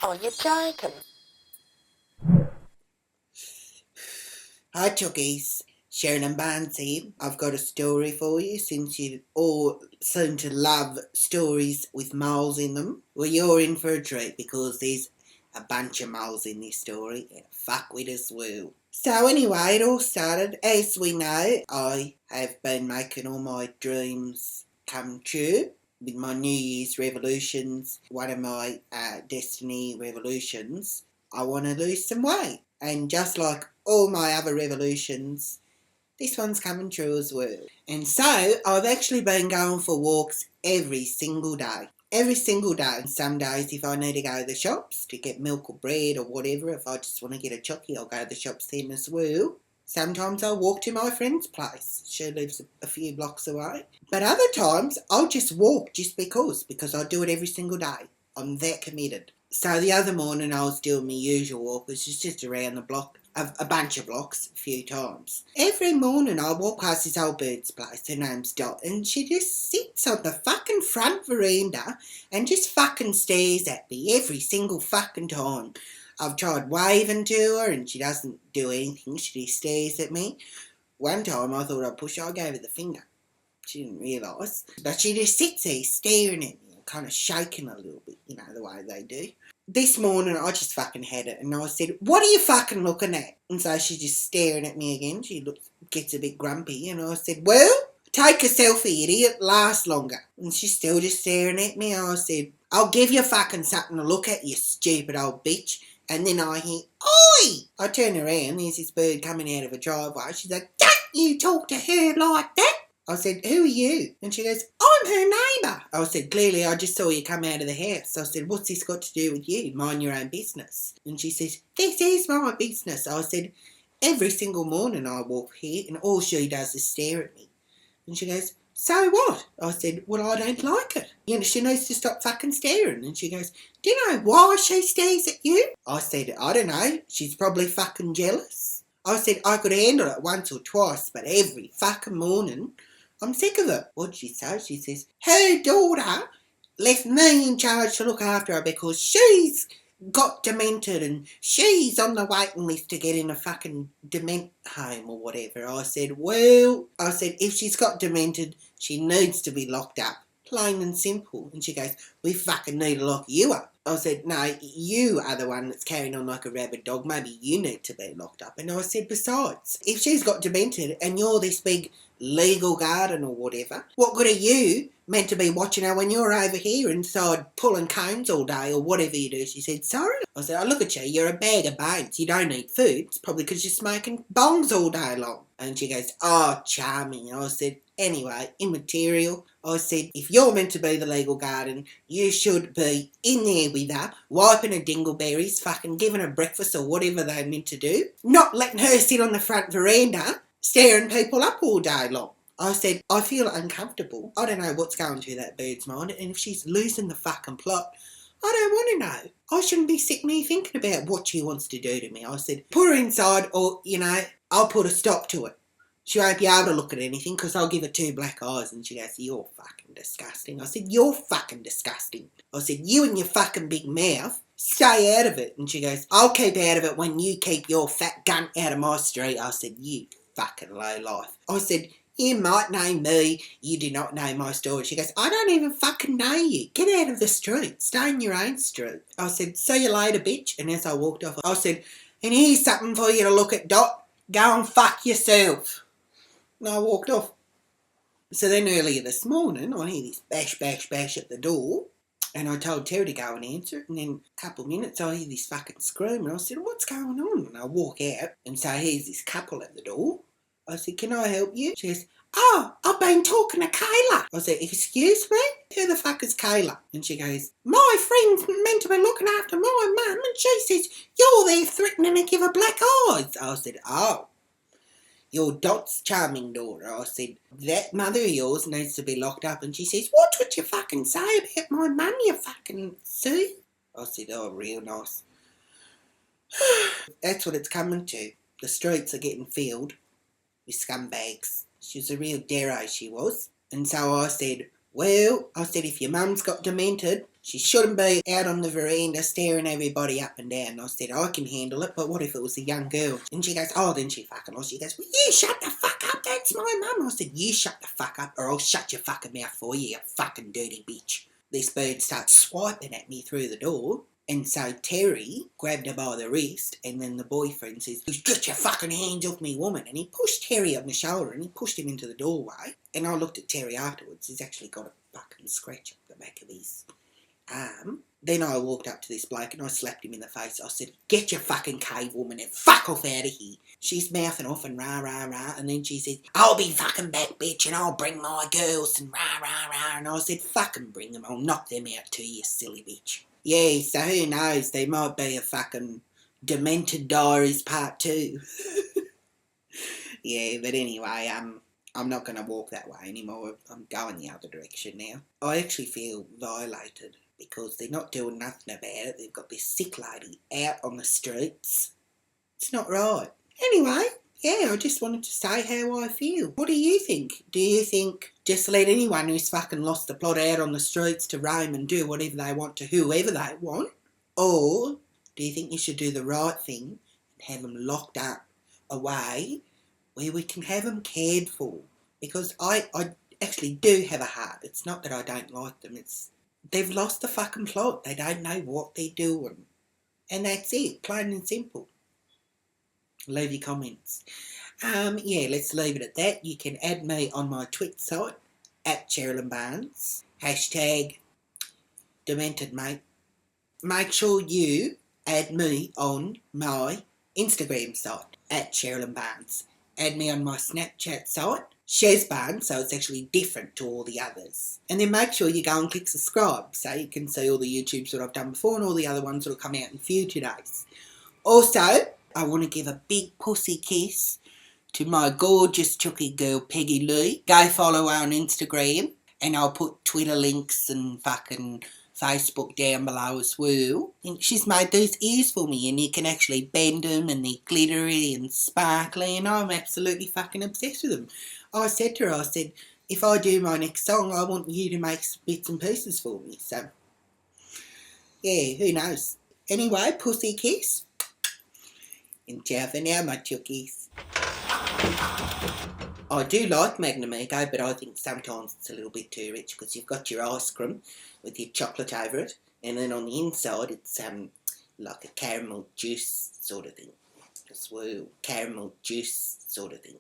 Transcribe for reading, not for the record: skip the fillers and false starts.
Oh, you're joking. Hi Chuggies, Sharon and Barnes here. I've got a story for you since you all seem to love stories with moles in them. Well, you're in for a treat because there's a bunch of moles in this story and fuck with us well. So anyway, it all started, as we know, I have been making all my dreams come true with my New Year's revolutions. One of my destiny revolutions, I want to lose some weight. And just like all my other revolutions, this one's coming true as well. And so I've actually been going for walks every single day. Every single day. Some days if I need to go to the shops to get milk or bread or whatever, if I just want to get a chocky, I'll go to the shops then as well. Sometimes I'll walk to my friend's place. She lives a few blocks away. But other times I'll just walk just because I do it every single day. I'm that committed. So the other morning I was doing my usual walk, which is just around the block, a bunch of blocks, a few times. Every morning I walk past this old bird's place, her name's Dot, and she just sits on the fucking front veranda and just fucking stares at me every single fucking time. I've tried waving to her and she doesn't do anything, she just stares at me. One time I thought I'd push her, I gave her the finger. She didn't realise. But she just sits there staring at me, kind of shaking a little bit, you know, the way they do. This morning I just fucking had it and I said, "What are you fucking looking at?" And so she's just staring at me again. She gets a bit grumpy and I said, "Well, take a selfie, idiot, lasts longer." And she's still just staring at me. I said, "I'll give you fucking something to look at, you stupid old bitch." And then I hear, "Oi!" I turn around, there's this bird coming out of a driveway. She's like, "Don't you talk to her like that." I said, "Who are you?" And she goes, "I'm her neighbour." I said, "Clearly I just saw you come out of the house." I said, "What's this got to do with you? Mind your own business." And she says, "This is my business." I said, "Every single morning I walk here and all she does is stare at me." And she goes, "So what?" I said, "Well, I don't like it. You know, she needs to stop fucking staring." And she goes, "Do you know why she stares at you?" I said, "I don't know. She's probably fucking jealous." I said, "I could handle it once or twice, but every fucking morning, I'm sick of it." What'd she say? She says, "Her daughter left me in charge to look after her because she's got demented and she's on the waiting list to get in a fucking dement home or whatever." I said, "Well," I said, "if she's got demented, she needs to be locked up. Plain and simple." And she goes, "We fucking need to lock you up." I said, "No, you are the one that's carrying on like a rabid dog. Maybe you need to be locked up." And I said, "Besides, if she's got demented and you're this big legal guardian or whatever, what good are you meant to be watching her when you're over here inside pulling cones all day or whatever you do?" She said, "Sorry." I said, "Oh, look at you, you're a bag of bones. You don't eat food. It's probably because you're smoking bongs all day long." And she goes, "Oh, charming." I said, "Anyway, immaterial." I said, "If you're meant to be the legal guardian, you should be in there with her, wiping her dingleberries, fucking giving her breakfast or whatever they're meant to do, not letting her sit on the front veranda staring people up all day long." I said, "I feel uncomfortable. I don't know what's going through that bird's mind, and if she's losing the fucking plot, I don't want to know. I shouldn't be sitting here thinking about what she wants to do to me." I said, "Put her inside or, you know, I'll put a stop to it. She won't be able to look at anything because I'll give her two black eyes." And she goes, "You're fucking disgusting." I said, "You're fucking disgusting." I said, "You and your fucking big mouth, stay out of it." And she goes, "I'll keep out of it when you keep your fat gun out of my street." I said, "You fucking low life." I said, "You might know me, you do not know my story." She goes, "I don't even fucking know you. Get out of the street. Stay in your own street." I said, "See you later, bitch." And as I walked off, I said, "And here's something for you to look at, Dot. Go and fuck yourself." And I walked off. So then earlier this morning, I hear this bash, bash, bash at the door. And I told Terry to go and answer it. And then a couple of minutes, I hear this fucking scream. And I said, "What's going on?" And I walk out. And so here's this couple at the door. I said, "Can I help you?" She goes, "Oh, I've been talking to Kayla." I said, "Excuse me? Who the fuck is Kayla?" And she goes, "My friend's meant to be looking after my mum. And she says, you're there threatening to give her black eyes." I said, "Oh, your Dot's charming daughter." I said, "That mother of yours needs to be locked up." And she says, "What would you fucking say about my mum, you fucking Sue?" I said, "Oh, real nice." That's what it's coming to. The streets are getting filled with scumbags. She was a real dero, she was. And so I said, "Well," I said, "if your mum's got demented, She shouldn't be out on the veranda staring everybody up and down. And I said, I can handle it, but what if it was a young girl? And she goes, oh, then she fucking lost. She goes, well, you shut the fuck up, that's my mum. I said, you shut the fuck up or I'll shut your fucking mouth for you, you fucking dirty bitch. This bird starts swiping at me through the door. And so Terry grabbed her by the wrist, and then the boyfriend says, get your fucking hands off me, woman. And he pushed Terry on the shoulder and he pushed him into the doorway. And I looked at Terry afterwards. He's actually got a fucking scratch up the back of his arm. Then I walked up to this bloke and I slapped him in the face. I said, get your fucking cave, woman, and fuck off out of here. She's mouthing off and rah, rah, rah. And then she said, I'll be fucking back, bitch, and I'll bring my girls and rah, rah, rah. And I said, fucking bring them. I'll knock them out too, you silly bitch. Yeah, so who knows? There might be a fucking Demented Diaries Part 2. Yeah, but anyway, I'm not going to walk that way anymore. I'm going the other direction now. I actually feel violated because they're not doing nothing about it. They've got this sick lady out on the streets. It's not right. Anyway, yeah, I just wanted to say how I feel. What do you think? Do you think just let anyone who's fucking lost the plot out on the streets to roam and do whatever they want to whoever they want? Or do you think you should do the right thing and have them locked up away where we can have them cared for? Because I actually do have a heart. It's not that I don't like them. It's they've lost the fucking plot. They don't know what they're doing. And that's it, plain and simple. Leave your comments. Yeah, let's leave it at that. You can add me on my Twitter site, at Cherylyn Barnes. Hashtag Demented, mate. Make sure you add me on my Instagram site, at Cherylyn Barnes. Add me on my Snapchat site, Shez Barnes, so it's actually different to all the others. And then make sure you go and click subscribe so you can see all the YouTubes that I've done before and all the other ones that will come out in future days. Also, I want to give a big pussy kiss to my gorgeous chooky girl Peggy Lee. Go follow her on Instagram and I'll put Twitter links and fucking Facebook down below as well. And she's made these ears for me and you can actually bend them and they're glittery and sparkly and I'm absolutely fucking obsessed with them. I said to her, I said, if I do my next song, I want you to make bits and pieces for me. So, yeah, who knows. Anyway, pussy kiss. And ciao for now, my chookies. I do like Magnum Ego, but I think sometimes it's a little bit too rich because you've got your ice cream with your chocolate over it, and then on the inside it's like a caramel juice sort of thing. Just woo, caramel juice sort of thing.